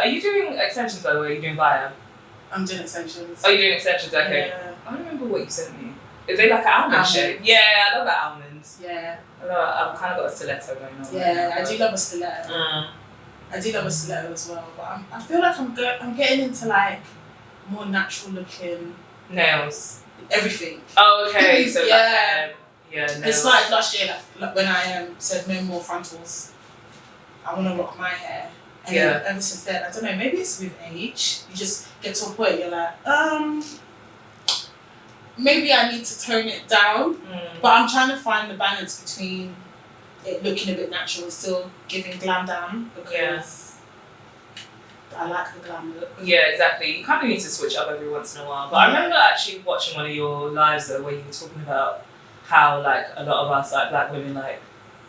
Are you doing extensions by the way? Are you doing Via? I'm doing extensions. Oh, you're doing extensions? Okay. Yeah. I don't remember what you sent me. Is they like an almond shape? Yeah, I love that almonds. Yeah. I've kind of got a stiletto going on. Yeah, I do love a stiletto. I do love a stiletto as well, but I feel like I'm getting into like more natural looking nails. Everything. Oh, okay. So yeah. Nails. It started last year, like when I said no more frontals. I want to rock my hair. And then ever since then, I don't know, maybe it's with age. You just get to a point, you're like, maybe I need to tone it down. But I'm trying to find the balance between it looking a bit natural and still giving glam down, because I like the glam look. Yeah, exactly. You kind of need to switch up every once in a while. But I remember actually watching one of your lives though, where you were talking about how like a lot of us, like black women, like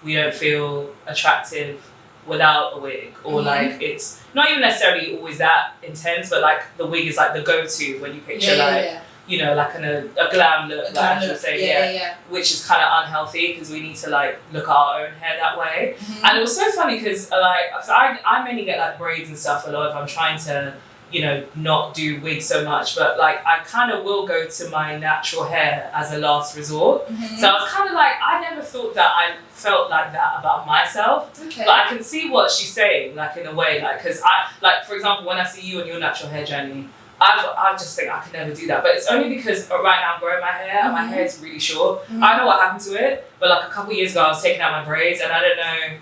we don't feel attractive without a wig, or like it's not even necessarily always that intense, but like the wig is like the go-to when you picture you know, like a glam look, like I would say, which is kind of unhealthy because we need to like look at our own hair that way. And it was so funny because like I mainly get like braids and stuff a lot if I'm trying to, you know, not do wigs so much, but like I kind of will go to my natural hair as a last resort. So I was kind of like, I never thought that I felt like that about myself, but I can see what she's saying, like in a way, like because I like, for example, when I see you on your natural hair journey, I just think I could never do that, but it's only because right now I'm growing my hair and my hair is really short. I know what happened to it, but like a couple years ago I was taking out my braids and I don't know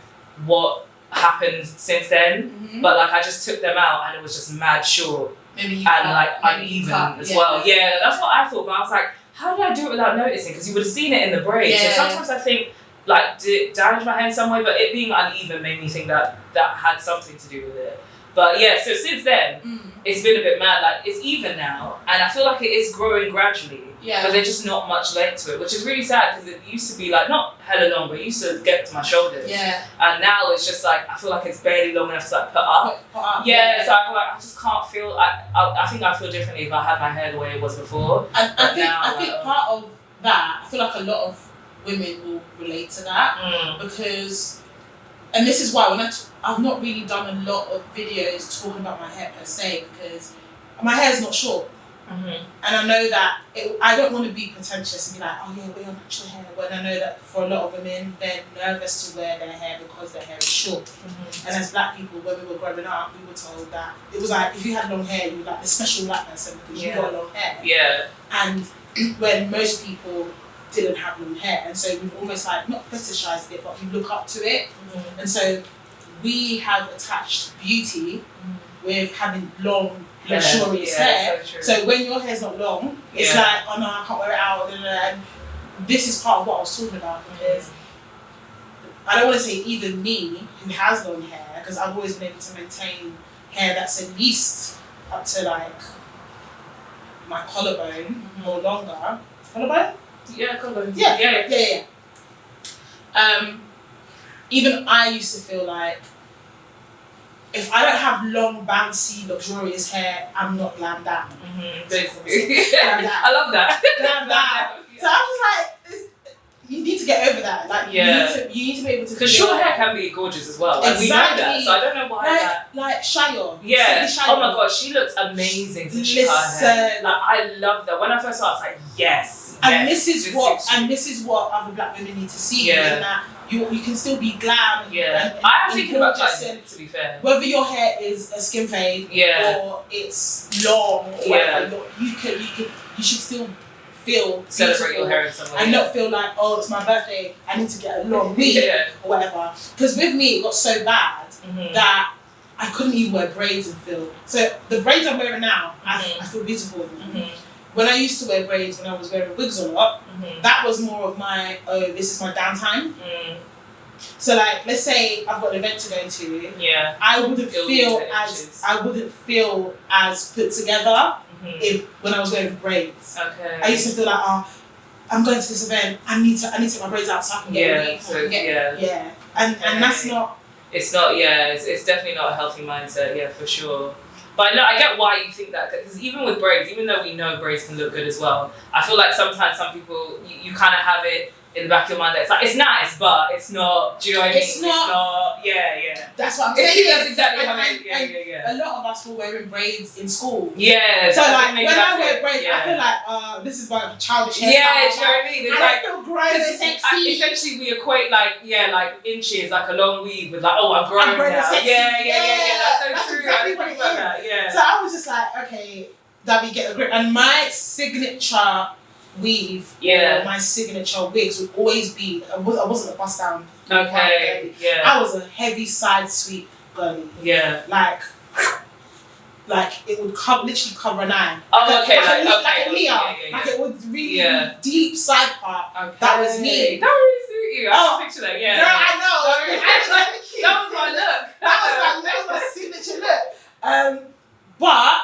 what happened since then, but like I just took them out and it was just mad short and like uneven as well. Yeah, that's what I thought, but I was like, how did I do it without noticing? Because you would have seen it in the braids. So sometimes I think, like, did it damage my hair in some way? But it being uneven made me think that had something to do with it. But yeah, so since then, it's been a bit mad. Like, it's even now, and I feel like it is growing gradually. But there's just not much length to it, which is really sad because it used to be like, not hella long, but it used to get to my shoulders. And now it's just like, I feel like it's barely long enough to like put up. So I feel like I just can't feel, I think I feel differently if I had my hair the way it was before. And I think part of that, I feel like a lot of women will relate to that because, and this is why when I've not really done a lot of videos talking about my hair per se, because my hair is not short. And I know that I don't want to be pretentious and be like, oh yeah, wear your natural hair, when I know that for a lot of women they're nervous to wear their hair because their hair is short. And as black people, when we were growing up, we were told that it was like if you had long hair you were like the special black person because you got long hair. And when most people didn't have long hair, and so we've almost like not fetishized it, but we look up to it. And so we have attached beauty with having long, luxurious hair. So when your hair's not long, it's like, oh no, I can't wear it out. And this is part of what I was talking about, because I don't want to say even me who has long hair, because I've always been able to maintain hair that's at least up to like my collarbone or longer. Collarbone? Yeah, collarbone. Yeah. Even I used to feel like if I don't have long, bouncy, luxurious hair, I'm not glammed out. I love that. Glammed out. So I was like, you need to get over that. Like, you need to be able to. Because short hair can be gorgeous as well. Like, we know that, so I don't know why like Shia. Yeah. Oh my god, she looks amazing since she cut her hair. Like, I love that. When I first saw it, I was like, yes. And this is what other black women need to see. In that you can still be glam. I am thinking about that, to be fair. Whether your hair is a skin fade or it's long or whatever, you should still feel celebrate your hair in some way. And not feel like, oh, it's my birthday, I need to get a long wig or whatever. Because with me, it got so bad that I couldn't even wear braids and feel. So the braids I'm wearing now, I feel beautiful with them. When I used to wear braids when I was wearing wigs a lot, that was more of my, this is my downtime. So like, let's say I've got an event to go to, I wouldn't feel as put together when I was wearing braids. I used to feel like, oh, I'm going to this event, I need to take my braids out so I can get ready. And that's not. It's not. It's definitely not a healthy mindset. Yeah, for sure. But no, I get why you think that, because even with braids, even though we know braids can look good as well, I feel like sometimes some people, you kind of have it in the back of your mind that it's like, it's nice, but it's not, do you know what I mean? It's not, yeah. That's what I'm saying. That's exactly and, how it is. Yeah. A lot of us were wearing braids in school. Yeah. So like, when I wear braids, I feel like, this is like childish hairstyle. Yeah, do you know what I mean? It's like, feel gross, sexy. Essentially, we equate like inches, like a long weave with like, I'm grown now. Sexy. Yeah. That's so true. Exactly what it is. Yeah. So I was just like, okay, Dami, get a grip. And my signature weave, or my signature wigs would always be, I wasn't a bust down. Okay. Yeah. I was a heavy side sweep girly. Yeah. Like it would literally cover an eye. Oh, okay. Like a Leah. Yeah. Like it would really deep side part. Okay. That was me. That really suit you. I can picture that. Yeah. Girl, I know. That was my look. That was my signature look. But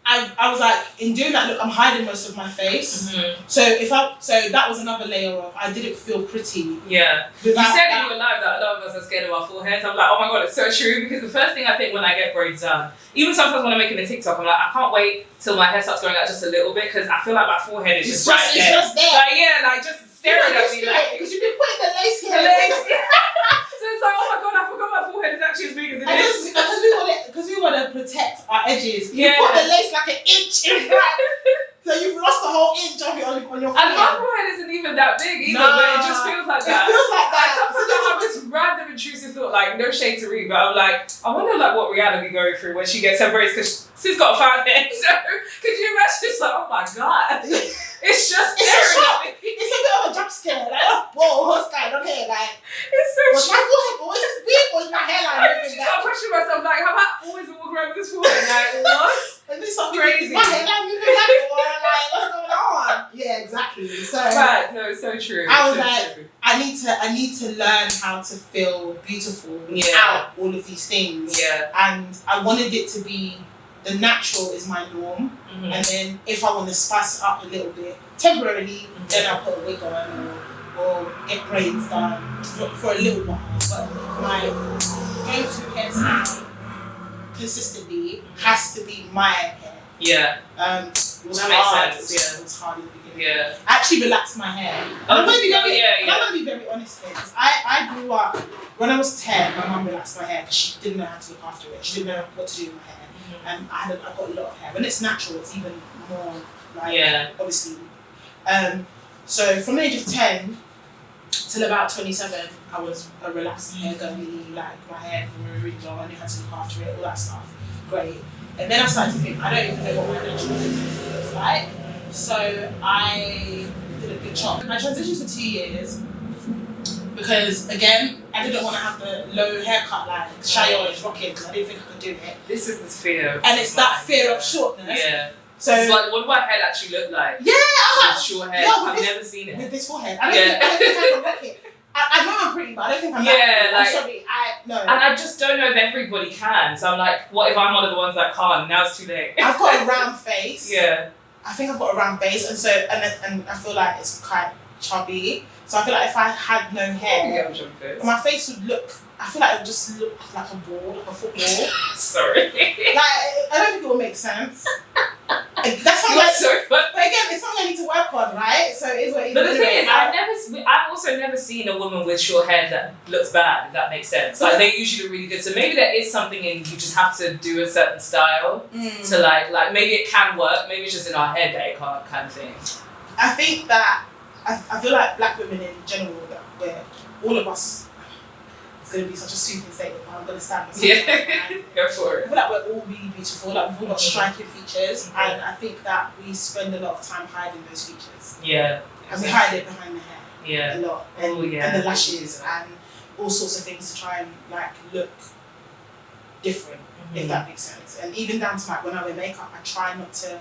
I was like, in doing that look, I'm hiding most of my face. Mm-hmm. So that was another layer of, I didn't feel pretty. Yeah. You said in your life that a lot of us are scared of our foreheads. I'm like, oh my god, it's so true, because the first thing I think when I get braids done, even sometimes when I'm making a TikTok, I'm like, I can't wait till my hair starts growing out just a little bit, because I feel like my forehead is just right there. It's just there. Like just staring at me. Because you've been putting the lace here. So it's like, oh my god, I forgot my forehead is actually as big as it is. Because we want to protect our edges. You Yeah. put the lace like an inch in front. So you've lost a whole inch of it on your forehead. And my forehead isn't even that big either, but it just feels like that. It feels like that. Sometimes I have this random intrusive thought, like, no shade to Reed, but I'm like, I wonder like what Rihanna be going through when she gets her braids, because she's got a fine head. So could you imagine? It's like, oh my god, it's just staring at me. It's a bit of a jump scare. Like, whoa, what's going on here? Like, it's so was my forehead always this big, or was my hairline moving back? I'm questioning myself, like, have I always been walking around with this forehead? Like, what? And this something crazy. My hairline moving back, or like, what's going on? Yeah, exactly. So right, no, it's so true. I was like, I need to learn how to feel beautiful without all of these things. Yeah. And I wanted it to be, the natural is my norm. Mm-hmm. And then if I want to spice it up a little bit, temporarily, then I'll put a wig on or get braids done for a little while. But my go-to hairstyle consistently has to be my hair. Yeah. It was hard. It was hard in the beginning. Yeah. I actually relaxed my hair. I'm going to be very honest with this. I grew up, when I was 10, my mum relaxed my hair because she didn't know how to look after it. She didn't know what to do with my hair. Mm-hmm. And I've got a lot of hair. When it's natural, it's even more like, obviously. So from the age of 10 till about 27, I was a relaxed hair girly, like my hair was really long, I knew how to look after it, all that stuff. Great. And then I started to think, I don't even know what my natural hair looks like. So I did a big chop. I transitioned for 2 years because, again, I didn't want to have the low haircut like Chioma is rocking, because I didn't think I could do it. This is this fear. And it's that fear of shortness. Yeah. So it's like, what do my head actually look like? Yeah, with short hair. I've never seen it. With this forehead. I don't think I can rock it. I know I'm pretty, but I don't think I'm I'm sorry, no. And I just don't know if everybody can. So I'm like, what if I'm one of the ones that can't? Now it's too late. I've got a round face. Yeah. I think I've got a round face, and so and I feel like it's quite chubby. So I feel like if I had no hair, my face would look, I feel like it would just look like a ball, like a football. Sorry. Like, I don't think it will make sense. That's something but again, it's something I need to work on, right? So it is what it is. But the thing is, I've also never seen a woman with short hair that looks bad, if that makes sense. Like, they usually look really good. So maybe there is something in, you just have to do a certain style to like maybe it can work, maybe it's just in our head that it can't, kind of thing. I think that, I feel like black women in general, that where all of us, it's going to be such a soothing statement, but I'm going to stand myself. Yeah, go for it. I feel like we're all really beautiful, like we've all got striking features, and I think that we spend a lot of time hiding those features. Yeah. And we hide it behind the hair. Yeah. A lot. And, and the lashes and all sorts of things to try and like look different, if that makes sense. And even down to like when I wear makeup, I try not to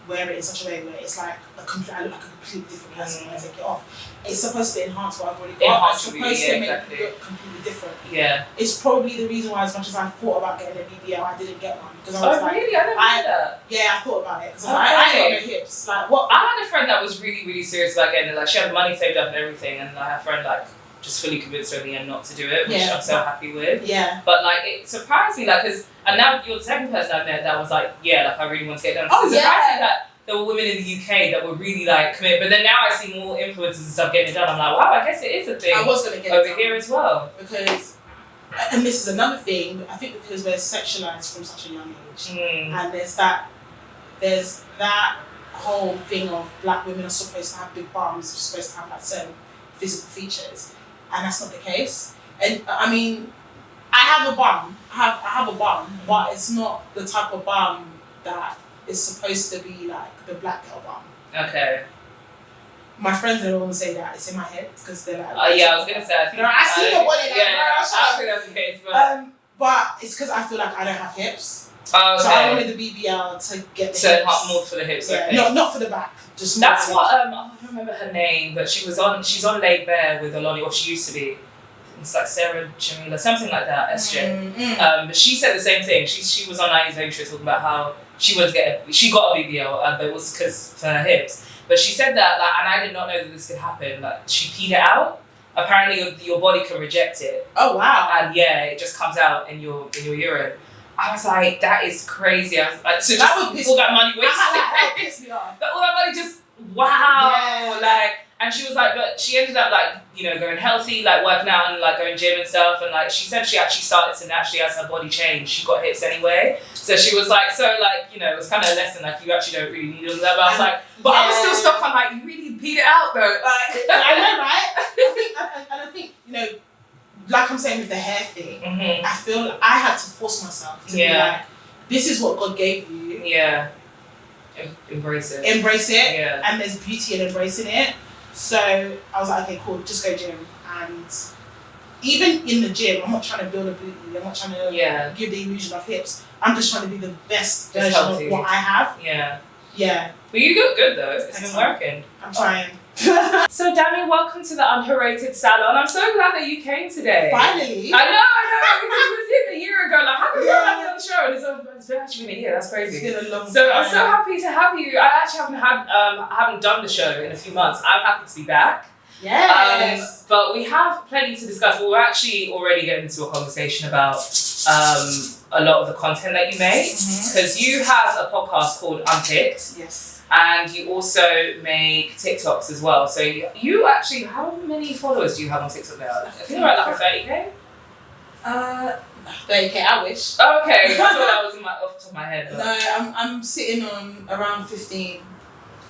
wear it in such a way where it's like I look like a completely different person when I take it off. It's supposed to enhance what I've already got. It's supposed to make it look completely different. Yeah. It's probably the reason why, as much as I thought about getting a BBL, I didn't get one. Because I was like, really? I never knew that. Yeah, I thought about it. Because I ain't got no hips. Like, what? I had a friend that was really, really serious about getting it. Like, she had money saved up and everything, and I had a friend like just fully convinced her in the end not to do it, which I'm so happy with. Yeah. But like, it surprised me, like, and now you're the second person I've met that was like, yeah, like I really want to get done. It surprised me that there were women in the UK that were really like committed. But then now I see more influencers and stuff getting it done. I'm like, wow, I guess it is a thing. I was gonna get over here as well. Because, and this is another thing, I think because we're sexualized from such a young age, and there's that whole thing of black women are supposed to have big bums, supposed to have like certain physical features, and that's not the case. And I mean, I have a bum, but it's not the type of bum that is supposed to be like the black girl bum. Okay. My friends don't want to say that, it's in my head because they're like, yeah, I was gonna say, I think I see your body, like, I think that's the case, but it's because I feel like I don't have hips. Oh, okay. So I wanted the BBL to get the hips. More for the hips, yeah, okay. Not for the back. Just that's what I don't remember her name, but she's on Laid Bare with Oloni, or she used to be. It's like Sarah Jamila, something like that, SJ. But she said the same thing. She was on 90s Later talking about how she got a BBL, but it was because of her hips. But she said that, like, and I did not know that this could happen. Like, she peed it out. Apparently, your body can reject it. Oh wow! And yeah, it just comes out in your urine. I was like, that is crazy. I was like, so that just would piss all that money wasted. That would piss me off. All that money just wow. Yeah. Like, and she was like, but she ended up like, you know, going healthy, like working out and like going gym and stuff. And like, she said she actually started to naturally, as her body changed, she got hips anyway. So she was like, so like, you know, it was kind of a lesson, like you actually don't really need all that. But I was like, but I was still stuck on like, you really peed it out though. Like, I know, right? I think, you know, like I'm saying with the hair thing, I feel like I had to force myself to be like, this is what God gave you. Yeah. Embrace it. Yeah. And there's beauty in embracing it. So I was like, okay, cool, just go gym. And even in the gym, I'm not trying to build a booty. I'm not trying to give the illusion of hips. I'm just trying to be the best version of what I have. Yeah. Yeah. But you look good though. It's been working. I'm trying. So Dami, welcome to the Undherrated Salon. I'm so glad that you came today. Finally. I know. Because we was here a year ago. Like, how come you're on the show? And it's been actually been a year. That's crazy. It's been a long time. So I'm so happy to have you. I actually haven't done the show in a few months. I'm happy to be back. Yes. But we have plenty to discuss. We're actually already getting into a conversation about a lot of the content that you make. Because you have a podcast called Unpicked. Yes. And you also make TikToks as well. So you actually, how many followers do you have on TikTok now? I think you're at like a 30k? 30k, I wish. Oh, okay, I thought that was off the top of my head. But. No, I'm sitting on around 15.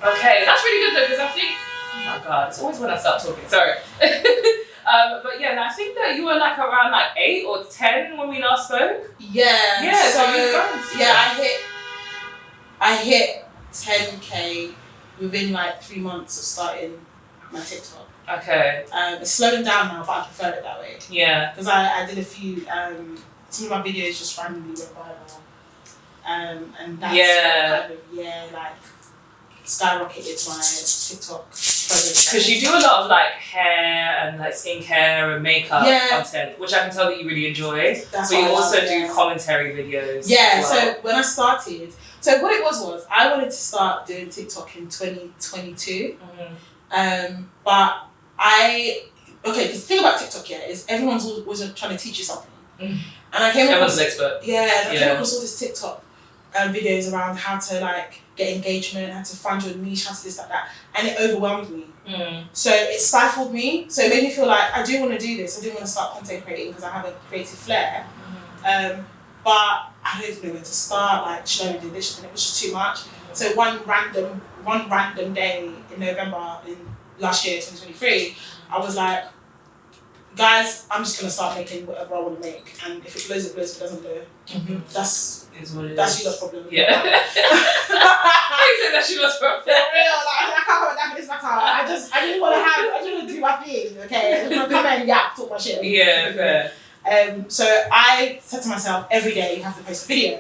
Okay, that's really good though, because I think, oh my God, it's always when I start talking, sorry. But yeah, and I think that you were like around like 8 or 10 when we last spoke. Yeah. Yeah, so you've grown. Yeah, I hit 10k within like 3 months of starting my TikTok. Okay. It's slowing down now, but I prefer it that way. Yeah. Because I did a few, some of my videos just randomly went viral. And that's what kind of, like, skyrocketed my TikTok. Because you do a lot of like hair and like skincare and makeup content, which I can tell that you really enjoy. That's but you also do commentary videos. Yeah, as well. so when I started, so what it was I wanted to start doing TikTok in 2022. But the thing about TikTok is everyone's always trying to teach you something. And I came across everyone's an expert. Yeah, and I came across all this TikTok videos around how to like get engagement, how to find your niche, how to this, like that, and it overwhelmed me. So it stifled me. So it made me feel like I do want to do this. I do want to start content creating because I have a creative flair. But I don't even know where to start. Like, should I do this? And it was just too much. So one random day in November in last year, 2023, I was like, guys, I'm just gonna start making whatever I want to make, and if it blows, it blows. If it doesn't blow, that's what it that's is. your problem. Yeah. I said that's your problem. For real, like I can't have that for this matter. I just want to do my thing. Okay, I'm gonna come and talk my shit. Yeah, fair. So I said to myself, every day you have to post a video.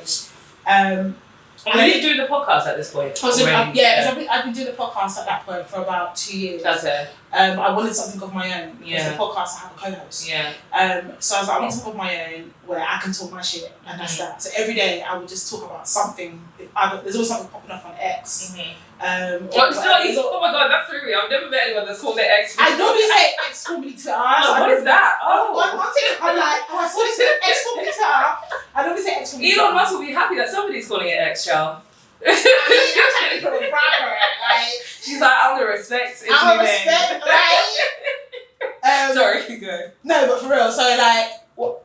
And are you doing the podcast at this point? Because I've been doing the podcast at that point for about 2 years. Okay. I wanted something of my own. Because the podcast I have a co-host. Yeah. So I was like, I want something of my own where I can talk my shit, and that's that. So every day I would just talk about something. There's always something popping up on X. Oh my God, that threw me. I've never met anyone that's called their X. I normally say X formerly Twitter. What is that? One thing I'm like, I saw this X formerly Twitter. I normally say X formerly Twitter. Elon Musk will be happy that somebody's calling it X, child. I'm trying to become a rapper. Like, she's like, I'm gonna respect. I'm gonna respect, right? Sorry, keep going. No, but for real. So like,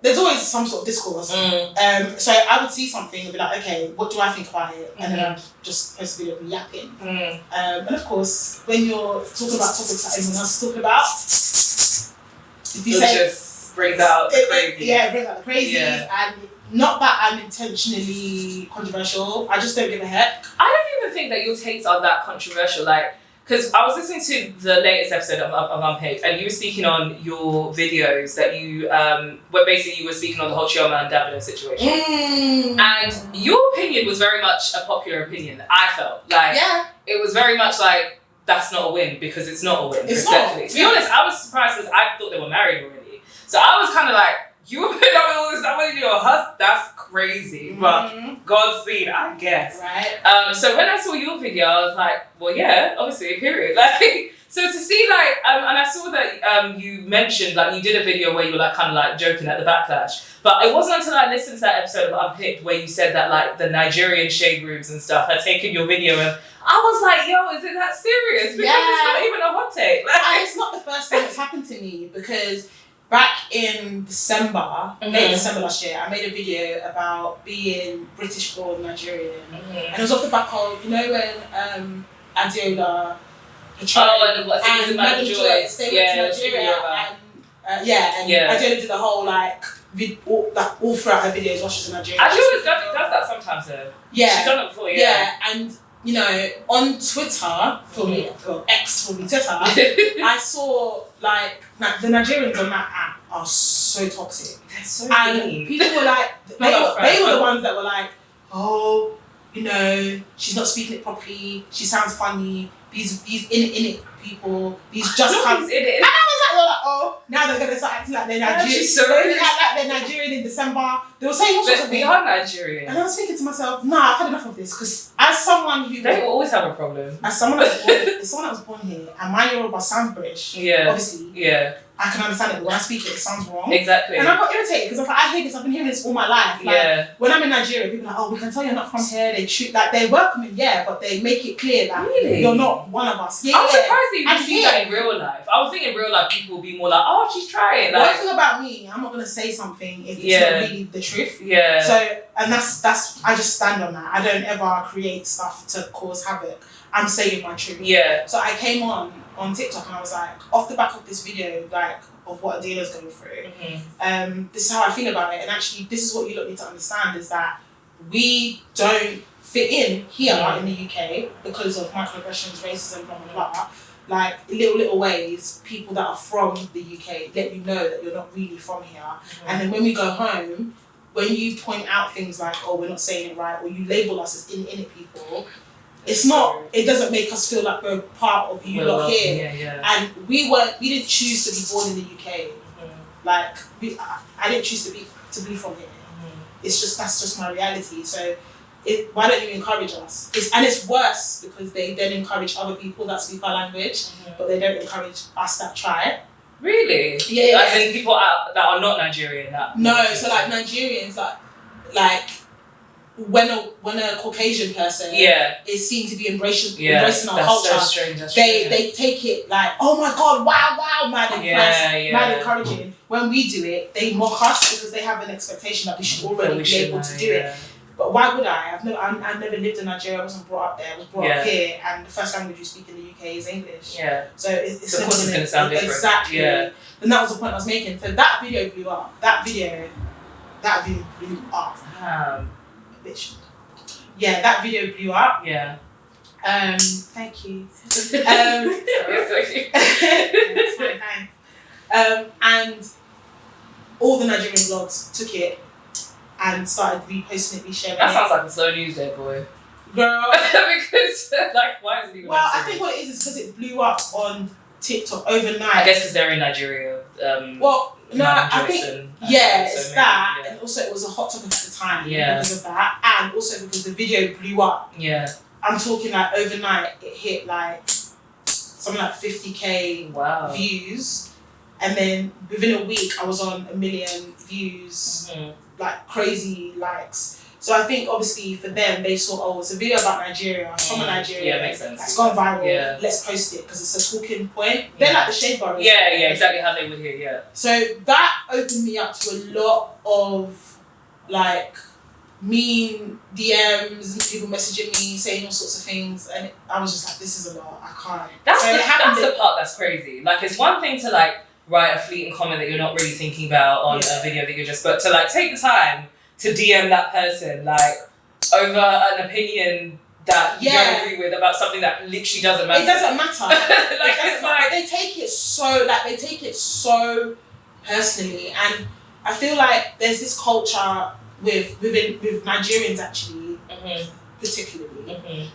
there's always some sort of discourse. So I would see something and be like, okay, what do I think about it? And then I'd just post a video of me yapping. And of course, when you're talking about topics that everyone else is talking about, if you say, just brings out the crazy. Yeah, it brings out the crazies. And not that I'm intentionally controversial. I just don't give a heck. I don't even think that your takes are that controversial. Like, because I was listening to the latest episode of Unpicked, and you were speaking on your videos that you, where basically you were speaking on the whole Chioma and Davide situation. And your opinion was very much a popular opinion, I felt. Like, it was very much like, that's not a win, because it's not a win. It's not. To be honest, I was surprised because I thought they were married already. So I was kind of like, you were putting up with all this stuff with your husband? That's crazy. But Godspeed, I guess. Right. So when I saw your video, I was like, well, yeah, obviously, period. Like, so to see like, and I saw that you mentioned like you did a video where you were like kind of like joking at the backlash. But it wasn't until I listened to that episode of Unpicked where you said that like the Nigerian shade rooms and stuff had taken your video, and I was like, yo, is it that serious? Because it's not even a hot take. Like, it's not the first time it's happened to me, because back in December, late December last year, I made a video about being British born Nigerian. And it was off the back of, you know, when Adiola, and Madam Joyce, they went to Nigeria, and Adiola did the whole all throughout her videos while she's in Nigeria. Adiola does that sometimes though. Yeah. She's done it before, and you know, on Twitter, for me, X for me, Twitter, I saw like the Nigerians on that app are so toxic. They're so and mean. People were like, they were the ones that were like, oh, you know, she's not speaking it properly, she sounds funny, these in it people, these just comes in it. And I was like, oh, now they're gonna start acting like they're Nigerian. They act like they're Nigerian in December. They were saying all sorts of things. They are Nigerian. And I was thinking to myself, nah, I've had enough of this, because as someone who they will always have a problem. As someone that was born here, and my Yoruba sounds British. Obviously. I can understand it, but when I speak it sounds wrong. Exactly. And I got irritated because I hear this, I've been hearing this all my life. Like, when I'm in Nigeria, people are like, oh, we can tell you're not from here. They treat, like, they welcome you, but they make it clear that you're not one of us. I'm surprised that you see that in real life. I would think in real life people would be more like, oh, she's trying. Like, one thing about me, I'm not going to say something if it's not really the truth. So, and that's I just stand on that. I don't ever create stuff to cause havoc. I'm saying my truth. So I came on TikTok and I was like, off the back of this video, like, of what Adela's going through, this is how I feel about it. And actually, this is what you lot need to understand, is that we don't fit in here in the UK because of microaggressions, racism, blah, blah, blah. Like, little ways, people that are from the UK let you know that you're not really from here. And then when we go home, when you point out things like, oh, we're not saying it right, or you label us as in-it people, it's not, it doesn't make us feel like we're part of you lot here. And we didn't choose to be born in the UK. Like, I didn't choose to be from here. It's just, that's just my reality. So why don't you encourage us? It's worse because they then encourage other people that speak our language, but they don't encourage us that try. Really? Yeah. As in people that are not Nigerian. No, so like Nigerians, like when a Caucasian person is seen to be embracing our culture, so strange. They take it like, oh my god, wow, mad impressed, mad encouraging. When we do it, they mock us because they have an expectation that we should already be able to do it. But why would I? I've never lived in Nigeria. I wasn't brought up there. I was brought up here, and the first language you speak in the UK is English. So it's of course it's going to sound different. Exactly. And that was the point I was making. So that video blew up. That video blew up. Bitch. Yeah, that video blew up. Thank you. That's fine, thanks. And all the Nigerian blogs took it and started reposting it, resharing it. That sounds like a slow news day, boy. Girl. Because, like, why is it even I think what it is because it blew up on TikTok overnight. I guess because they're in Nigeria. I think, it's that. And also it was a hot topic at the time because of that. And also because the video blew up. I'm talking like overnight, it hit like something like 50k views. And then within a week, I was on 1 million views, like crazy likes. So I think obviously for them, they saw, oh, it's a video about Nigeria, from Nigeria. Yeah, makes sense. It's gone viral. Yeah. Let's post it because it's a talking point. They're like the shade bars. Yeah, exactly how they would hear. Yeah. So that opened me up to a lot of like mean DMs, people messaging me, saying all sorts of things, and I was just like, this is a lot. I can't. That's the part that's crazy. Like, it's one thing to like write a fleeting comment that you're not really thinking about on a video that you're just, but to like take the time to DM that person like over an opinion that you don't agree with about something that literally doesn't matter. It doesn't matter. Like, it's like they take it so personally, and I feel like there's this culture with Nigerians actually, particularly,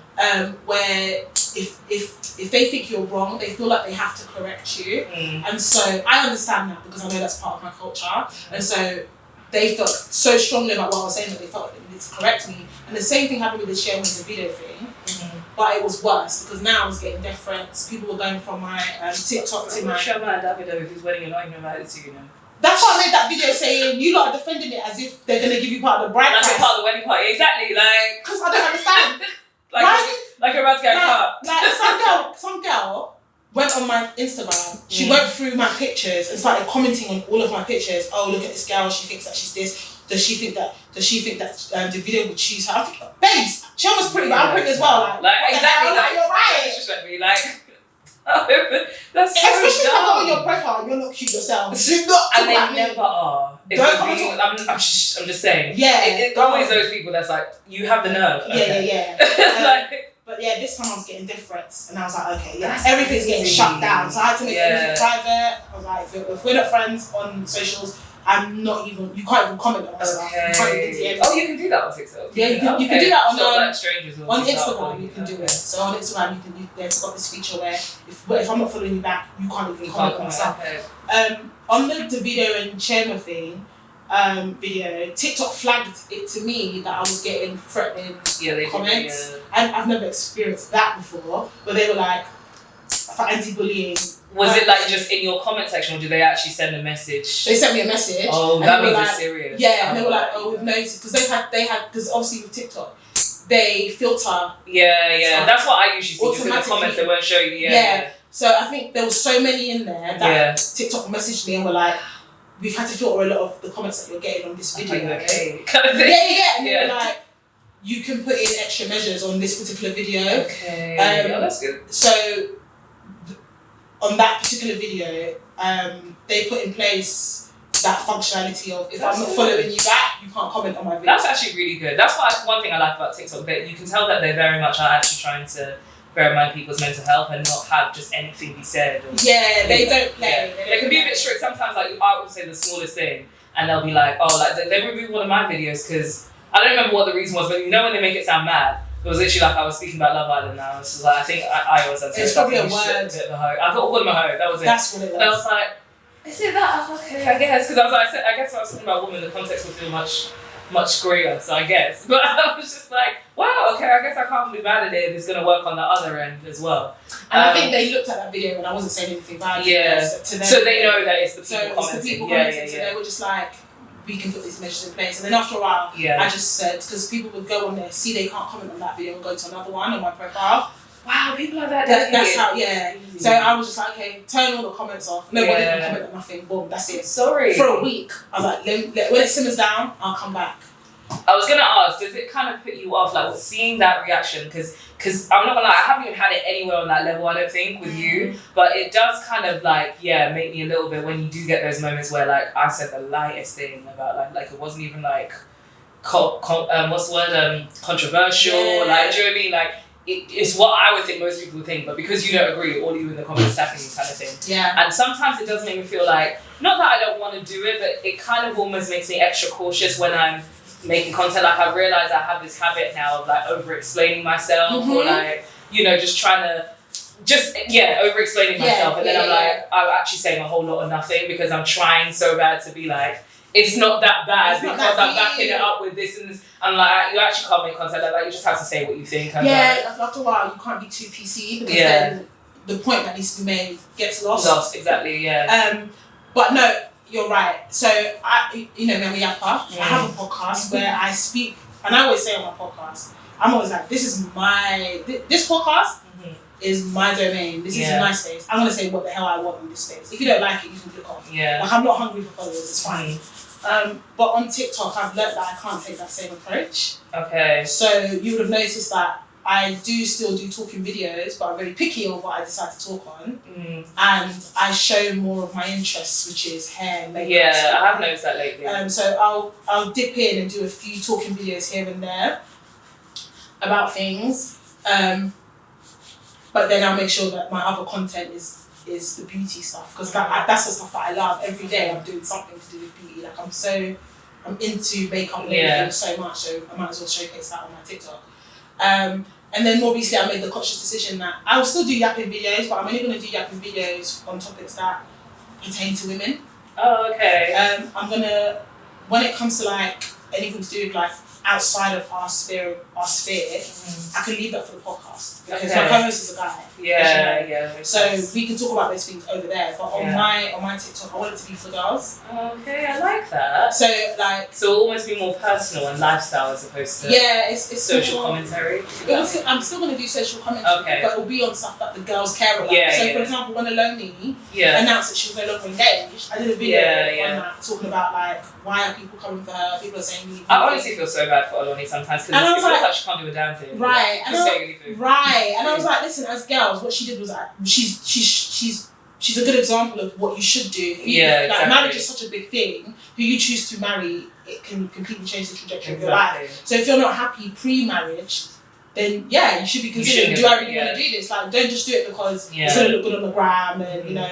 where if they think you're wrong, they feel like they have to correct you, and so I understand that because I know that's part of my culture, and so they felt so strongly about what I was saying that they felt like they needed to correct me. And the same thing happened with the sharing the video thing, but it was worse because now I was getting deference. People were going from my TikTok to my. Chioma and Davido, whose wedding you're not even invited to, you know. That's why I made that video saying you lot are defending it as if they're gonna give you part of the bride price. That's part of the wedding party, exactly. Like, because I don't understand. like you're about to get caught. Like some girl went on my Instagram. She went through my pictures and started commenting on all of my pictures. Oh, look at this girl. She thinks that she's this. Does she think that the video would choose her? I think, babes, Chioma's pretty, but I'm pretty as well. Like exactly. Like, you're right. Disrespect me. Like, that's so especially if I go dumb. on your profile, you're not cute yourself. Do not And they talk about never me. are. I'm just saying. Yeah. It's always those people that's like, you have the nerve. Yeah. Like, but yeah, this time I was getting difference, and I was like, okay, That's everything's getting crazy. shut down. So I had to make everything private. I was like, if we're not friends on socials, I'm not even. You can't even comment on my stuff. You can't even DM. Oh, you can do that on TikTok. Yeah, you can do that on like strangers on Instagram. You can do it. So on Instagram, they've got this feature where if I'm not following you back, you can't even comment on stuff. On the Davido and Chioma thing. Video, TikTok flagged it to me that I was getting threatening comments. And I've never experienced that before, but they were like, for anti-bullying. Was it like just in your comment section, or did they actually send a message? They sent me a message. Oh, that means it's serious. Yeah, and they were like, oh, we've noticed, because because obviously with TikTok, they filter. Yeah. That's what I usually see. Just in the comments, they won't show you. Yeah. So I think there was so many in there that TikTok messaged me and were like, we've had to filter a lot of the comments that you're getting on this video. Okay. Yeah. And they were like, you can put in extra measures on this particular video. Okay. That's good. So on that particular video, they put in place that functionality of if I'm not following you back, you can't comment on my video. That's actually really good. That's one thing I like about TikTok. That you can tell that they very much are actually trying to bear in mind people's mental health and not have just anything be said. They don't play. Yeah. They can be a bit strict sometimes. Like I will say the smallest thing, and they'll be like, "Oh, like they removed one of my videos because I don't remember what the reason was, but you know when they make it sound mad." It was literally like I was speaking about Love Island now. So like I think I always had to. It's probably a word. A bit of a hoe. I called him a hoe. That was it. That's what it was. And I was like, is it that? Okay, I guess because I guess when I was talking about women, the context would feel much greater. So I guess, but I was just like, wow, okay, I guess I can't be mad at it if it's gonna work on the other end as well. And I think they looked at that video and I wasn't saying anything bad. Yeah. To them. So they know that it's the people commenting. It's the people commenting. So they were just like, we can put these measures in place. And then after a while, I just said, because people would go on there, see they can't comment on that video and go to another one on my profile. Wow, people like that. That's how, So I was just like, okay, turn all the comments off. Nobody can comment on nothing. Boom, that's it. Sorry. For a week. I was like, when it simmers down, I'll come back. I was gonna ask, does it kind of put you off, like seeing that reaction? Because I'm not gonna lie, I haven't even had it anywhere on that level, I don't think, with you. But it does kind of like, make me a little bit when you do get those moments where like I said the lightest thing about like it wasn't even like what's the word? Controversial. Yeah. Like, do you know what I mean? Like it's what I would think most people would think, but because you don't agree, all you in the comments attacking you kind of thing. Yeah. And sometimes it does make me feel like, not that I don't want to do it, but it kind of almost makes me extra cautious when I'm making content. Like I realize I have this habit now of like over explaining myself or like, just trying to over explaining myself, and then I'm actually saying a whole lot of nothing because I'm trying so bad to be like, it's not that bad because I'm backing it up with this and this. And like, you actually can't make content like that. You just have to say what you think. And after a while, you can't be too PC because then the point that needs to be made gets lost. Exactly. But no, you're right. So I have a podcast where I speak and I always say on my podcast, I'm always like, this is this podcast is my domain. This is my space. I'm gonna say what the hell I want in this space. If you don't like it, you can click off. Yeah. Like, I'm not hungry for followers. It's fine. But on TikTok, I've learned that I can't take that same approach. Okay. So you would have noticed that I do still do talking videos, but I'm very picky on what I decide to talk on. And I show more of my interests, which is hair, makeup. Yeah, I have noticed that lately. So I'll dip in and do a few talking videos here and there about things. But then I'll make sure that my other content is the beauty stuff, because that's the stuff that I love. Every day I'm doing something to do with beauty. Like I'm into makeup and so much, so I might as well showcase that on my TikTok. And then more recently I made the conscious decision that I will still do yapping videos, but I'm only going to do yapping videos on topics that pertain to women. Oh, okay. I'm going to, when it comes to like anything to do with like outside of our sphere, I can leave that for the podcast. Because my co-host is a guy. Yeah. So we can talk about those things over there. But on my TikTok, I want it to be for girls. Okay, I like that. So almost be more personal and lifestyle as opposed to it's social commentary. I'm still going to do social commentary, but it'll be on stuff that the girls care about. For example, when Aloni announced that she was no longer engaged, I did a video on that talking about like why are people coming for her. People are saying I honestly feel so bad for Aloni sometimes because it feels like she can't do a damn thing. Right. And I was like, listen, as girls, what she did was like, she's a good example of what you should do. Like, marriage is such a big thing. Who you choose to marry, it can completely change the trajectory of your life. So if you're not happy pre-marriage, then you should be considering, do I really want to do this? Like, don't just do it because it's going to look good on the gram and, you know,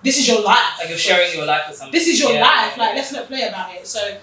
this is your life. Like, you're sharing your life with somebody. This is your life. Like, let's not play about it. So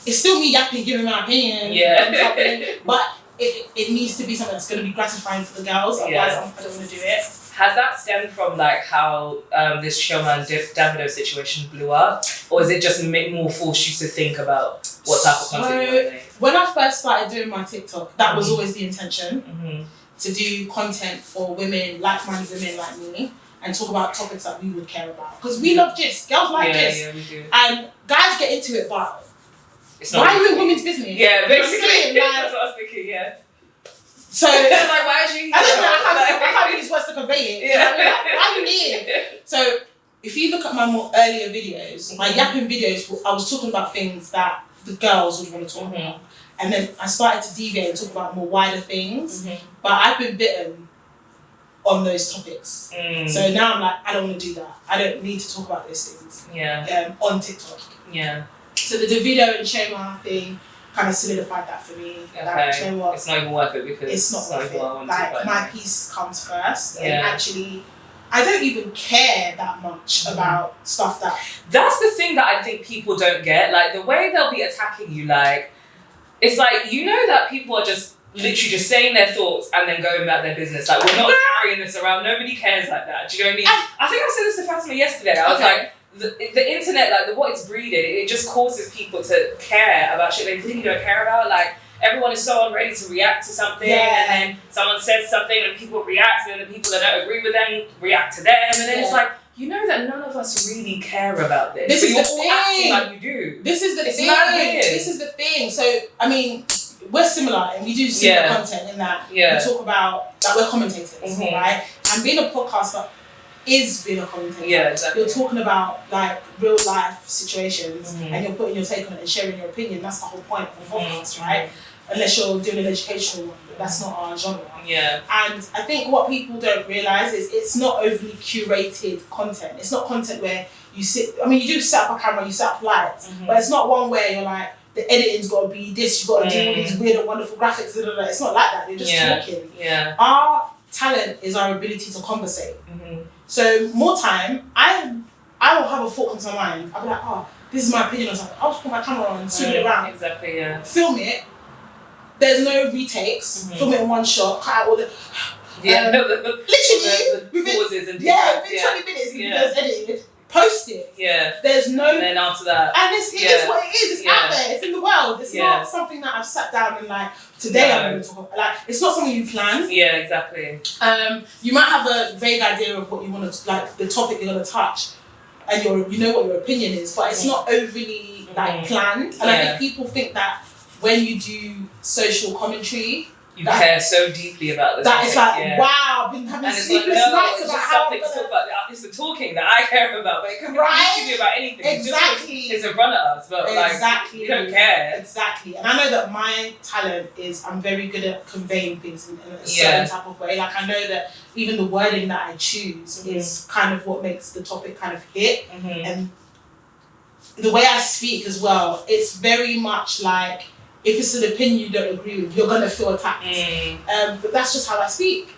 it's still me yapping, giving my opinion on something, but it needs to be something that's going to be gratifying for the girls. Otherwise, I don't want to do it. Has that stemmed from like how this Chioma and Davido situation blew up, or is it just more forced you to think about what type of content you want to make? When I first started doing my TikTok, that was always the intention, to do content for women, like-minded women like me, and talk about topics that we would care about. Because we love gist, girls like gist, we do. and guys get into it, but why are you in women's business? Yeah, basically. That's what I was thinking, So like, why is she? I don't know. I can't use words to convey it. Yeah. Like, why are you here? So if you look at my more earlier videos, my yapping videos, I was talking about things that the girls would want to talk about, and then I started to deviate and talk about more wider things. But I've been bitten on those topics. So now I'm like, I don't want to do that. I don't need to talk about those things. On TikTok. So the Davido and Chioma thing kind of solidified that for me. Like, you know what? It's not even worth it because it's not worth it. Like, my piece comes first, and actually, I don't even care that much about stuff that. That's the thing that I think people don't get. Like, the way they'll be attacking you, like, it's like, you know that people are just literally just saying their thoughts and then going about their business. Like, we're not carrying this around. Nobody cares like that. Do you know what I mean? I think I said this to Fatima yesterday. I was like, the internet, like what it's breeding, it just causes people to care about shit they really don't care about. Like, everyone is so ready to react to something, and then someone says something and people react, and then the people that don't agree with them react to them, and then it's like, you know that none of us really care about this. This is you're the all thing. acting like you do. This is the it's thing. Weird. This is the thing. So I mean, we're similar and we do similar content in that we talk about that we're commentators, right? And being a podcaster is being a commentator. Exactly. You're talking about like real life situations and you're putting your take on it and sharing your opinion. That's the whole point of the podcast, right? Unless you're doing an educational one, but that's not our genre. And I think what people don't realise is it's not overly curated content. It's not content where you sit, I mean, you do set up a camera, you set up lights, but it's not one where you're like, the editing's got to be this, you've got to do all these weird and wonderful graphics, It's not like that, they're just talking. Our talent is our ability to conversate. So more time, I will have a thought into my mind. I'll be like, oh, this is my opinion on something. I'll just put my camera on and swing it around. Film it. There's no retakes. Film it in one shot. Cut out all the. Literally, the pauses and within 20 minutes, the video's edited. Post it. There's no. And then after that. And it is what it is. It's out there. It's in the world. It's not something that I've sat down and like today I'm going to talk about. Like, it's not something you plan. Exactly. You might have a vague idea of what you want to, like the topic you're going to touch, and you know what your opinion is, but it's not overly like planned. And I think people think that when you do social commentary, you care so deeply about this. That it's like, wow, I've been having sleepless nights about how I'm gonna... about. It's the talking that I care about, but it could be about anything. Exactly. It's in front of us, but you don't care. Exactly. And I know that my talent is I'm very good at conveying things in a certain type of way. Like I know that even the wording that I choose is kind of what makes the topic kind of hit. And the way I speak as well, it's very much like, if it's an opinion you don't agree with, you're gonna feel attacked. But that's just how I speak.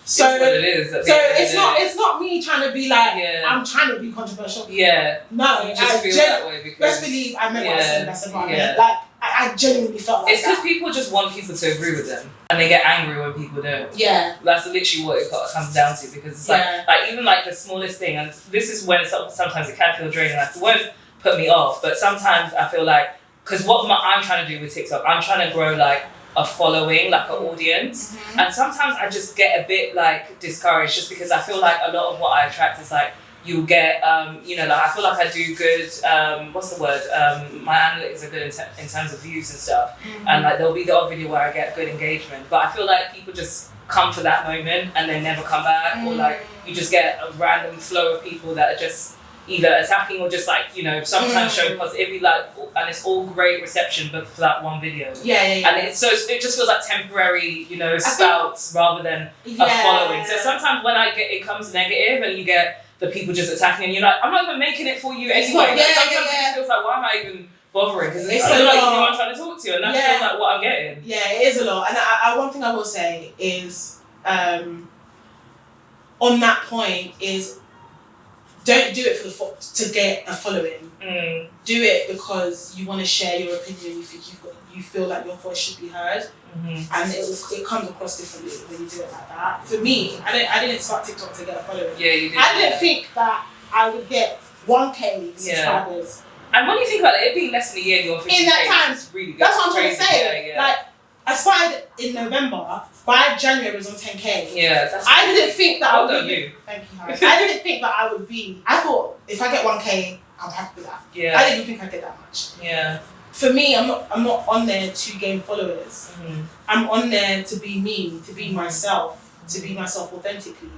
So it's what it is. So it's not me trying to be like I'm trying to be controversial. No, you just feel that way because best believe I meant what I said. That's about it. Like I genuinely felt like it's because people just want people to agree with them, and they get angry when people don't. That's literally what it comes down to, because it's like even like the smallest thing, and this is when sometimes it can feel draining. Like it won't put me off, but sometimes I feel like. Because what I'm trying to do with TikTok, I'm trying to grow like a following, like an audience. And sometimes I just get a bit like discouraged just because I feel like a lot of what I attract is like, you'll get, like I feel like I do good, what's the word? My analytics are good in terms of views and stuff. And like there'll be the odd video where I get good engagement. But I feel like people just come for that moment and then never come back. Or like you just get a random flow of people that are just either attacking or just like, sometimes showing positivity, like, and it's all great reception, but for that one video. And it just feels like temporary, spouts rather than a following. So sometimes when it comes negative and you get the people just attacking and you're like, I'm not even making it for you anyway. Sometimes it just feels like, why am I even bothering? Because it's like, I'm trying to talk to you, and that feels like what I'm getting. Yeah, it is a lot. And one thing I will say is, on that point is, don't do it to get a following. Do it because you want to share your opinion. You think you feel like your voice should be heard, and it comes across differently when you do it like that. For me, I didn't start TikTok to get a following. Yeah, you did. I didn't think that I would get 1K subscribers. And when you think about it, it being less than a year, you're 50K. In that time, really good. That's what I'm trying to say. Like I started in November. By January, it was on 10K. I didn't think that I would be. Thank you, Harry. I didn't think that I would be. I thought if I get 1K, I'm happy with that. I didn't even think I'd get that much. For me, I'm not on there to gain followers. I'm on there to be me, to be myself authentically.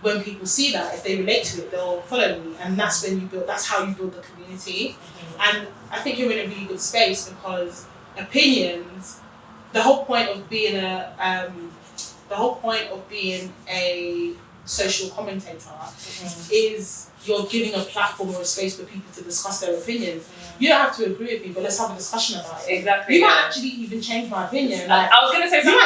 When people see that, if they relate to it, they'll follow me, and that's how you build the community. And I think you're in a really good space because opinions. The whole point of being a social commentator is you're giving a platform or a space for people to discuss their opinions. You don't have to agree with me, but let's have a discussion about it. Exactly. You might actually even change my opinion. Like, I was going to say something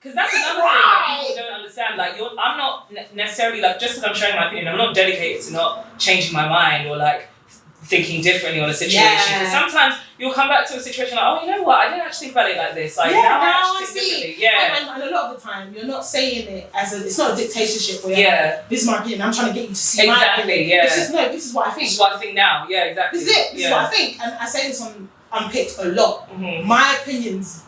because that's another thing that people don't understand. Like, I'm not necessarily like just because I'm sharing my opinion, I'm not dedicated to not changing my mind or like thinking differently on a situation. Because sometimes you'll come back to a situation like, oh, you know what? I didn't actually think about it like this. Like, now I actually think differently. And a lot of the time, you're not saying it as it's not a dictatorship where like, this is my opinion. I'm trying to get you to see my opinion. This is what I think. This is what I think now. Yeah, exactly. This is it. This is what I think. And I say this on Unpicked a lot. My opinions.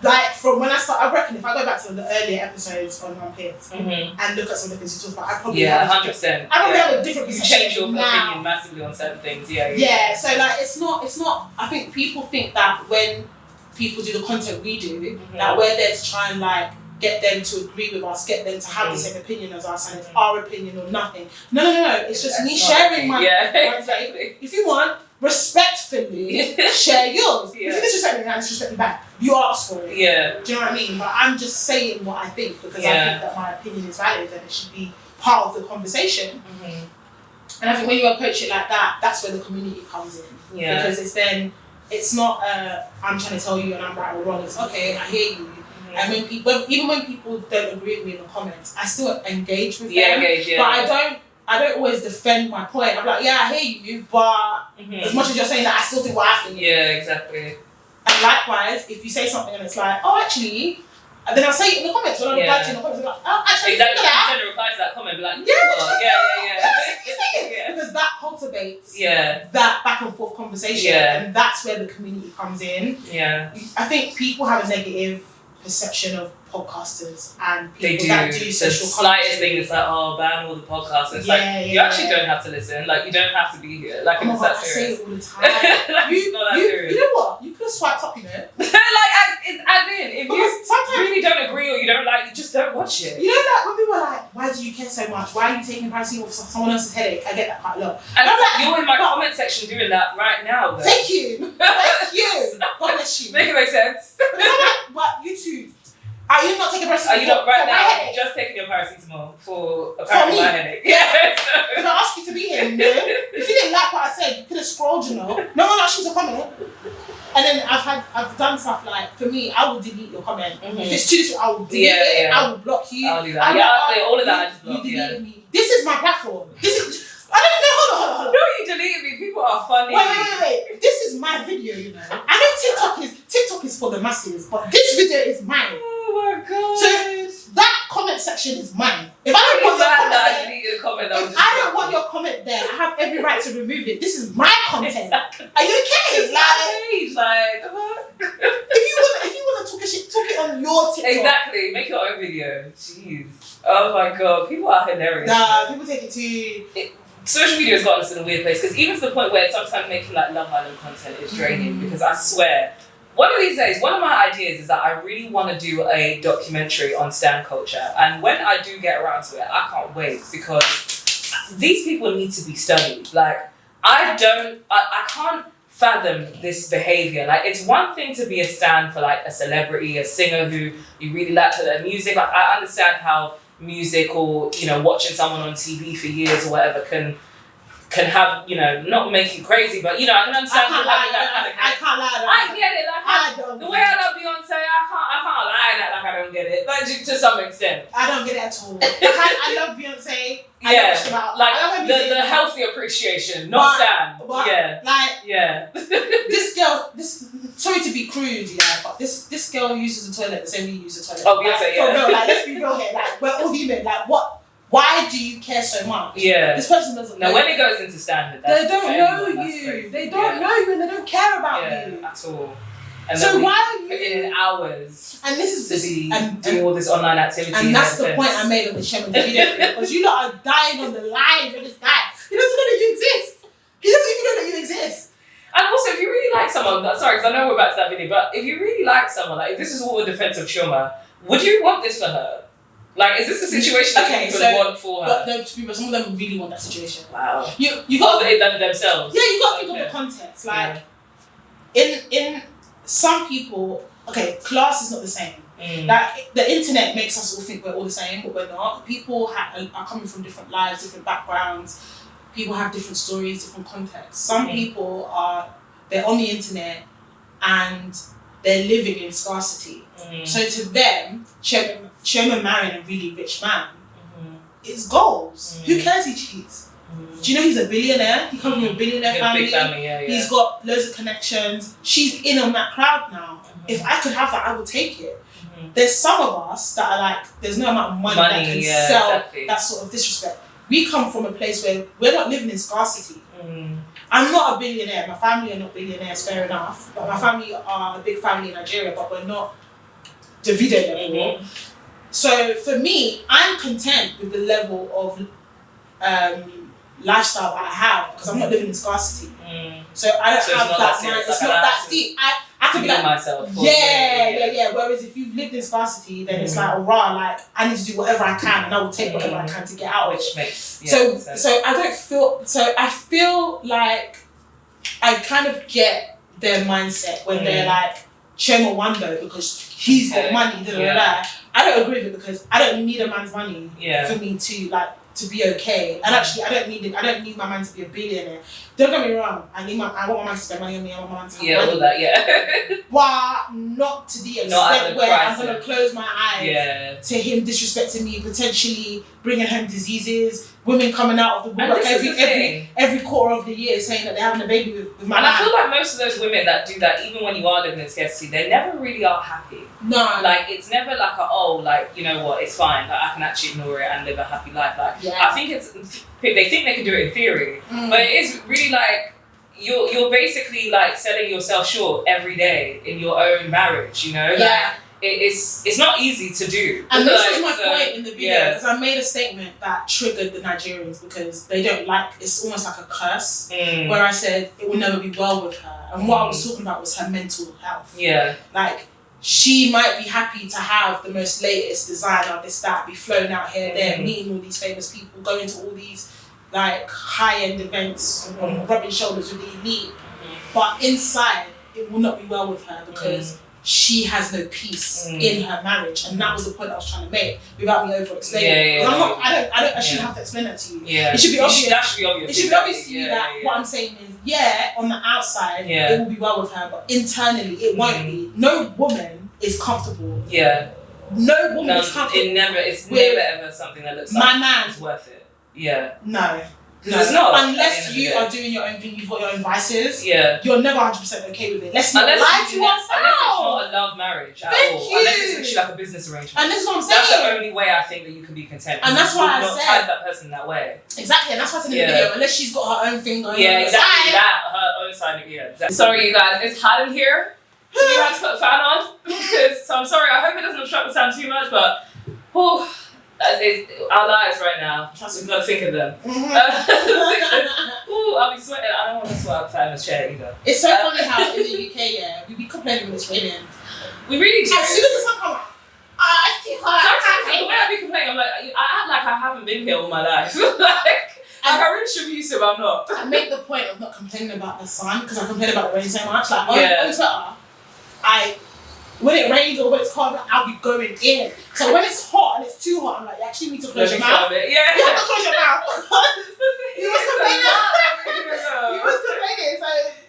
Like from when I reckon if I go back to the earlier episodes on Unpicked and look at some of the things you talk about, I probably 100%. I probably have a different perception. You change your opinion massively on certain things. So like it's not. I think people think that when people do the content we do, that we're there to try and like get them to agree with us, get them to have the same opinion as us, and it's our opinion or nothing. No. It's just me sharing my exactly. If you want. Respectfully share yours. If you disrespect me, I disrespect you back. You asked for it. Do you know what I mean? But I'm just saying what I think because I think that my opinion is valid and it should be part of the conversation. And I think when you approach it like that, that's where the community comes in. Because it's not I'm trying to tell you and I'm right or wrong. It's okay, I hear you. And even when people don't agree with me in the comments, I still engage with them. But I don't always defend my point. I'm like, I hear you, but as much as you're saying that, I still think what I think. Yeah, exactly. And likewise, if you say something and it's like, oh, actually, and then I'll say it in the comments. When I reply to you in the comments, I'm like, oh, actually, exactly. You send a reply to that comment, be like, because that cultivates that back and forth conversation, and that's where the community comes in. I think people have a negative perception of podcasters and They people do. that do The social slightest commentary. thing is like, oh, ban all the podcasts. It's like, you actually don't have to listen. Like, you don't have to be here. Like, Oh it's my that God, I serious. say it all the time. It's not that serious. You know what? You could have swiped up, you know. It's as in, if Because you sometimes really don't agree or you don't like, you just don't watch it. you know that when people are like, why do you care so much? Why are you taking privacy off someone else's headache? I get that quite a lot. And I'm like, you're in my comment section doing that right now, though. Thank you. Thank you. God bless you. Make it make sense. But I'm like, what, you two, are you not taking privacy Are you not right for my now? headache? Just taking your paracetamol for apparently me? my headache. Yeah. Did I ask you to be here? No. If you didn't like what I said, you could have scrolled, you know. No one asked you to comment. And then I've done stuff like, for me, I will delete your comment. If it's too disrespectful, I will delete it. Yeah. I will block you. I'll do that. All of that I just block. You deleted me. This is my platform. This is. I don't even know. Hold on. No, you deleted me. People are funny. Wait. This is my video, you know. I know TikTok is for the masses, but this video is mine. Oh my God. So that comment section is mine. If I don't want your comment there, if I don't want your comment there, I have every right to remove it. This is my content. Exactly. Are you okay? If you want to talk a shit, talk it on your TikTok. Exactly. Make your own video. Jeez. Oh my God. People are hilarious. Nah, people take it too. Social media has gotten us in a weird place because even to the point where sometimes making like Love Island content is draining because I swear, one of these days, one of my ideas is that I really want to do a documentary on stan culture, and when I do get around to it, I can't wait because these people need to be studied. Like, I can't fathom this behavior. Like, it's one thing to be a stan for like a celebrity, a singer who you really like for their music. Like, I understand how music or, you know, watching someone on TV for years or whatever can have, you know, not make you crazy, but, you know, I can understand having that kind of I can't lie. I get it. Like, I don't. The way I love Beyonce, I can't lie that like I don't get it. Like, to some extent. I don't get it at all. I love Beyonce. The healthy appreciation, not stan. This girl, sorry to be crude, but this girl uses the toilet the same way you use the toilet. Oh, Beyonce, For real, let's be real here. Like, we're all human. Like, what? Why do you care so much? Yeah. This person doesn't know. Now, when it goes into standard, they don't know you. They don't know you and they don't care about you. At all. And so why are you putting in hours and this is and doing all this online activity? And that's the point I made on the Chioma video because you lot are dying on the line with this guy. He doesn't know that you exist. He doesn't even know that you exist. And also, if you really like someone, sorry, because I know we're back to that video, but if you really like someone, like if this is all in defense of Chioma, would you want this for her? Like, is this a situation that you would want for her? But to be honest, some of them really want that situation. Wow. You got themselves. Yeah, you got to think of the context. Like, in some people, class is not the same. Like, the internet makes us all think we're all the same, but we're not. People are coming from different lives, different backgrounds. People have different stories, different contexts. Some people they're on the internet and they're living in scarcity. So to them, Chioma marrying a really rich man is goals. Who cares he cheats? Do you know he's a billionaire? He comes from a billionaire family. Big family, yeah. He's got loads of connections. She's in on that crowd now. If I could have that, I would take it. There's some of us that are like, there's no amount of money that can sell that sort of disrespect. We come from a place where we're not living in scarcity. I'm not a billionaire. My family are not billionaires, fair enough. But my family are a big family in Nigeria, but we're not Davido level. So for me, I'm content with the level of lifestyle that I have because I'm not living in scarcity. So I don't have that mind. It's not that deep. I can be like myself. Yeah. Whereas if you've lived in scarcity, then it's like, like I need to do whatever I can, and I will take whatever I can to get out. Which makes sense. So I don't feel. So I feel like I kind of get their mindset when they're like Chioma Wando because he's got money. I don't agree with it because I don't need a man's money for me to be okay. And actually, I don't need my man to be a billionaire. Don't get me wrong. I want my man to spend money on me. I want my man to have money. All that, But not to the extent where I'm going to close my eyes to him disrespecting me, potentially bringing home diseases, women coming out of the woodwork every quarter of the year saying that they're having a baby with my man. And I feel like most of those women that do that, even when you are living in scarcity, they never really are happy. No. Like, it's never like, you know what, it's fine. Like, I can actually ignore it and live a happy life. Like, I think they think they can do it in theory, but it is really like, you're basically like selling yourself short every day in your own marriage, you know? Like, it's not easy to do. And this was my point in the video, because I made a statement that triggered the Nigerians because they don't like, it's almost like a curse, where I said it will never be well with her. And what I was talking about was her mental health. Yeah. Like, she might be happy to have the most latest designer, this, that, be flown out here, there, meeting all these famous people, going to all these like high-end events, rubbing shoulders with the elite. But inside, it will not be well with her because she has no peace in her marriage, and that was the point I was trying to make without me over-explaining. I shouldn't have to explain that to you. Yeah. It should be obvious. That should be obvious. It should be obvious to you that what I'm saying is, on the outside, it will be well with her, but internally, it won't be. No woman is comfortable. Yeah. No woman is comfortable. It's never ever something that looks like my man is worth it. Yeah. No. It's not. Unless you are doing your own thing, you've got your own vices. Yeah. You're never 100% okay with it. Let's not lie to ourselves. Unless it's not a love marriage at all. You. Unless it's actually like a business arrangement. And this is what I'm saying. That's the only way I think that you can be content. And that's why I not said. tie that person that way. Exactly, and that's why I said in the video. Unless she's got her own thing going on. Yeah, exactly. That, her own side of it. Exactly. Sorry, you guys. It's hot in here. So we had to put a fan on. So I'm sorry. I hope it doesn't obstruct the sound too much, but. It's our lives right now. We've got to think of them. I'll be sweating. I don't want to sweat outside in the chair either. It's so funny how in the UK, we be complaining when it's raining. We really do. As soon as the sun comes out, I feel hot. Sometimes the way I be complaining, I'm like, I act like I haven't been here all my life. like I really should be used to, but I'm not. I make the point of not complaining about the sun because I complain about the rain so much. Like on Twitter, when it rains or when it's cold, I'll be going in. So when it's hot and it's too hot, I'm like, you actually need to close your mouth. Yeah. You have to close your mouth. You was complaining. You was complaining.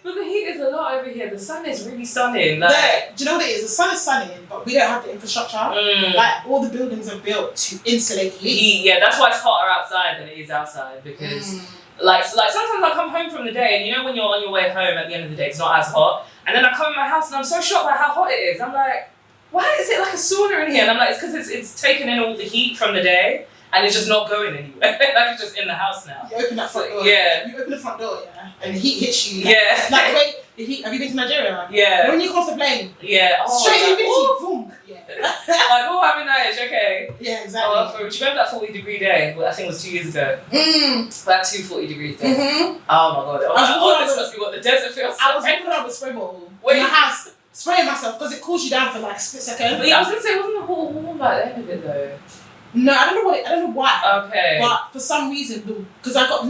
But the heat is a lot over here. The sun is really sunning. Like, do you know what it is? The sun is sunning, but we don't have the infrastructure. Like, all the buildings are built to insulate heat. Yeah, that's why it's hotter outside than it is outside. Because, like sometimes I come home from the day, and you know when you're on your way home at the end of the day, it's not as hot. And then I come in my house and I'm so shocked by how hot it is. I'm like, why is it like a sauna in here? And I'm like, it's because it's taken in all the heat from the day and it's just not going anywhere. Like it's just in the house now. You open that front door. Yeah. You open the front door, and the heat hits you. Like the way the heat. Have you been to Nigeria? Yeah. When you cross the plane. Yeah. Straight humidity. Boom. Yeah. Like, I'm in Nice, okay. Yeah, exactly. Do you remember that 40-degree day? Well, I think it was 2 years ago. That 240 degrees day. Oh my god. This must be what the desert feels like. I was walking around with spray bottle in my house, spraying myself because it cools you down for like a split second. But yeah, I was gonna say, wasn't the whole warm by the end of it though? No, I don't know why. Okay. But for some reason, because I got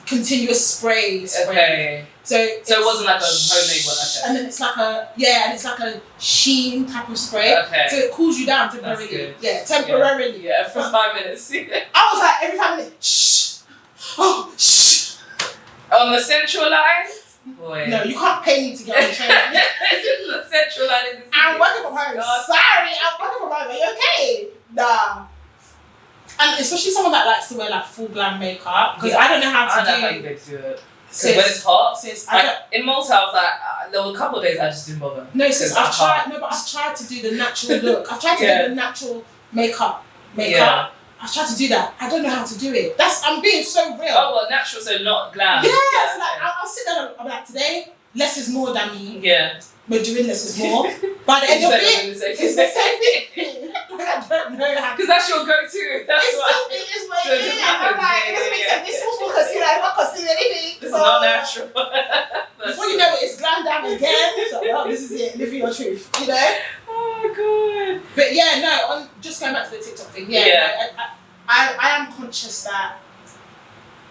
continuous sprays. Okay. So it wasn't like a homemade one, okay. And then it's like a sheen type of spray. Okay. So it cools you down temporarily. That's good. Yeah, temporarily. Yeah, for 5 minutes. I was like, every 5 minutes, shh. Oh, shh. On the central line? Boy. No, you can't pay me to get on the train. The central line in the city. I'm working from home. Sorry, I'm working from home. Are you okay? Nah. And especially someone that likes to wear like full glam makeup, because I don't know how to do. I don't know how you go to it. Because when it's hot, in Malta, I was like, there were a couple of days I just didn't bother. No, sis, I've tried to do the natural look. I've tried to do the natural makeup. Yeah. I've tried to do that. I don't know how to do it. I'm being so real. Oh, well, natural, so not glam. Yes, like I'll sit down and I'm like, today, less is more than me. Yeah. We're doing less is more. By the end of it, it's the same thing. I don't know how. Because that's your go-to. That's what it is my thing. I'm like, it doesn't make sense. This is supposed to conceal. I'm not concealing anything. This is not natural. Before you know it, it's glam down again. So, well, this is it. Living your truth. You know? Oh my god. But yeah, no, just going back to the TikTok thing. Yeah. I am conscious that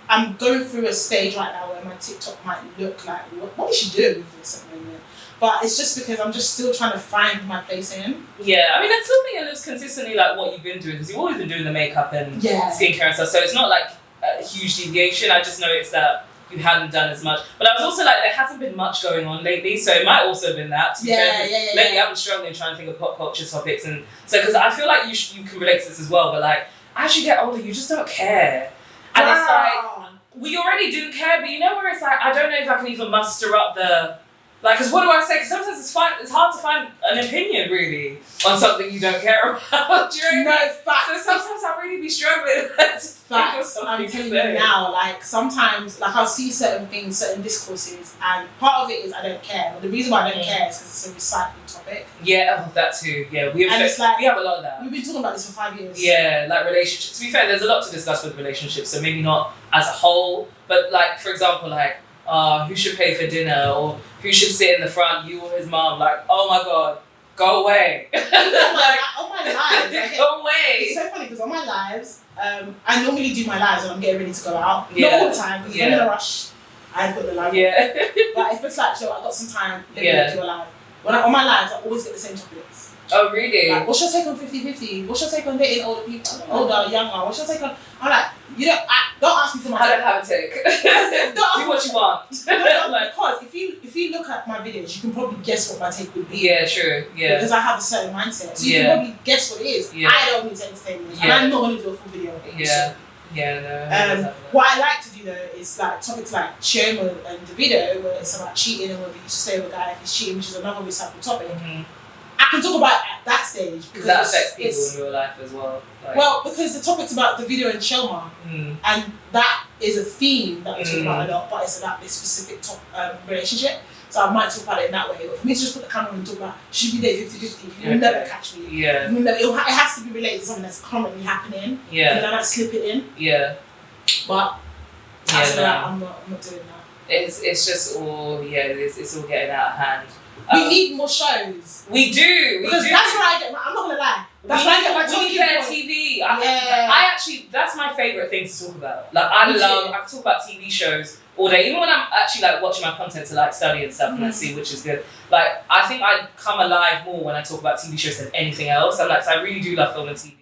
I'm going through a stage right now where my TikTok might look like, what is she doing with this at the moment? But it's just because I'm just still trying to find my place in. Yeah, I mean, I still think it looks consistently like what you've been doing, because you've always been doing the makeup and skincare and stuff, so it's not like a huge deviation. I just noticed that you hadn't done as much. But I was also like, there hasn't been much going on lately, so it might also have been that. Lately I've been struggling trying to think of pop culture topics, and so, because I feel like you can relate to this as well, but like, as you get older, you just don't care. And it's like, we already didn't care, but you know where it's like, I don't know if I can even muster up the Like, because what do I say? Because sometimes it's hard to find an opinion, really, on something you don't care about. Do you know what I mean? facts. So sometimes I really be struggling to think of something I'm to telling say. you now, like, sometimes, like, I'll see certain things, certain discourses, and part of it is I don't care. But the reason why I don't care is because it's a recycling topic. Yeah, that too. Yeah, we have a lot of that. We've been talking about this for 5 years. Yeah, like relationships. To be fair, there's a lot to discuss with relationships, so maybe not as a whole, but like, for example, like, who should pay for dinner, or who should sit in the front, you or his mom? Like, oh my god, go away. On my lives. Go away. It's so funny because on my lives, I normally do my lives when I'm getting ready to go out. Yeah. Not all the time, because if I'm in a rush, I put the live on. Yeah. But if it's like, so I've got some time, let me do a live. On my lives, I always get the same topics. Oh, really? Like, what's your take on 50-50? What's your take on dating older people? Older, younger? What's your take on... I'm like, don't ask me for my I take. don't have a take. Do what you want. Because if you look at my videos, you can probably guess what my take would be. Yeah, true. Yeah. Because I have a certain mindset. So you can probably guess what it is. Yeah. I don't need to entertain this. And I'm not going to do a full video of it. Yeah. So. Yeah, no. What I like to do though is like topics like Chioma and the video where it's about cheating and whether you should stay with a guy if he's cheating, which is another recycled topic. Mm-hmm. I can talk about it at that stage because that affects people in real life as well. Like, well, because the topic's about the video and Chioma, and that is a theme that we talk about a lot, but it's about this specific relationship. So I might talk about it in that way. But for me to just put the camera and talk about should we date 50-50, you'll never catch me. Yeah. It has to be related to something that's currently happening. Yeah. And then I might slip it in. Yeah. But I'm not doing that. It's just all it's all getting out of hand. We need more shows. We do. Because that's where I get I'm not gonna lie. That's where I get my talking points. TV. I actually, that's my favourite thing to talk about. Like, I talk about TV shows all day. Even when I'm actually like watching my content to like study and stuff and like, see which is good. Like, I think I come alive more when I talk about TV shows than anything else. I'm like, so I really do love film and TV.